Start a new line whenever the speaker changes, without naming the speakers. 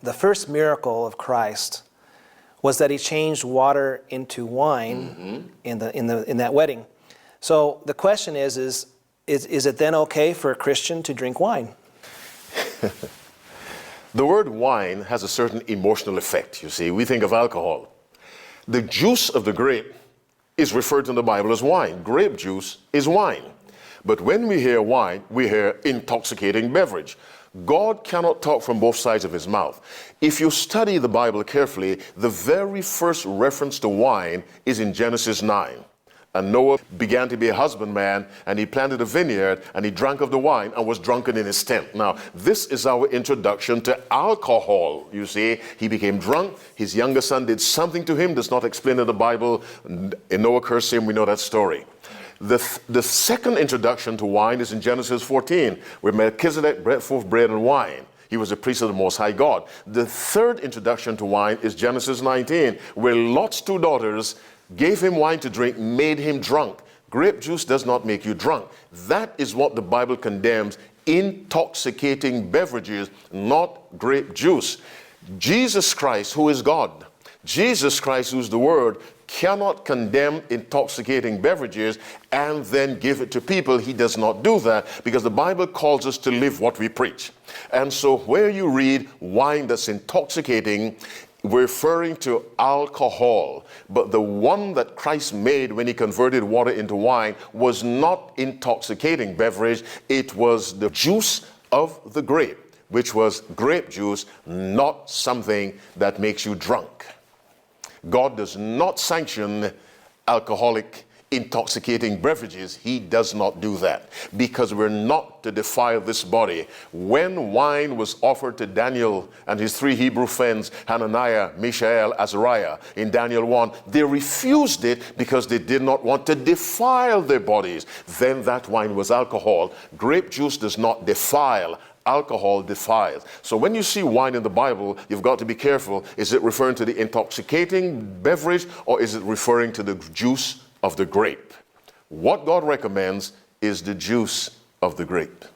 the first miracle of Christ was that he changed water into wine in that wedding. So the question is it then okay for a Christian to drink wine?
The word wine has a certain emotional effect, you see. We think of alcohol. The juice of the grape is referred to in the Bible as wine. Grape juice is wine. But when we hear wine, we hear intoxicating beverage. God cannot talk from both sides of his mouth. If you study the Bible carefully, the very first reference to wine is in Genesis 9. And Noah began to be a husbandman, and he planted a vineyard, and he drank of the wine and was drunken in his tent. Now, this is our introduction to alcohol. You see, he became drunk. His younger son did something to him that's not explained in the Bible. And Noah cursed him. We know that story. The second introduction to wine is in Genesis 14, where Melchizedek brought forth bread and wine. He was a priest of the Most High God. The third introduction to wine is Genesis 19, where Lot's two daughters gave him wine to drink, made him drunk. Grape juice does not make you drunk. That is what the Bible condemns, intoxicating beverages, not grape juice. Jesus Christ, who is God, Jesus Christ, who's the Word, cannot condemn intoxicating beverages and then give it to people. He does not do that because the Bible calls us to live what we preach. And so where you read wine that's intoxicating, we're referring to alcohol, but the one that Christ made when he converted water into wine was not intoxicating beverage. It was the juice of the grape, which was grape juice, not something that makes you drunk. God does not sanction alcoholic, intoxicating beverages. He does not do that because we're not to defile this body. When wine was offered to Daniel and his three Hebrew friends, Hananiah, Mishael, Azariah, in Daniel 1, they refused it because they did not want to defile their bodies. Then that wine was alcohol. Grape juice does not defile. Alcohol defiles. So when you see wine in the Bible, you've got to be careful. Is it referring to the intoxicating beverage or is it referring to the juice of the grape? What God recommends is the juice of the grape.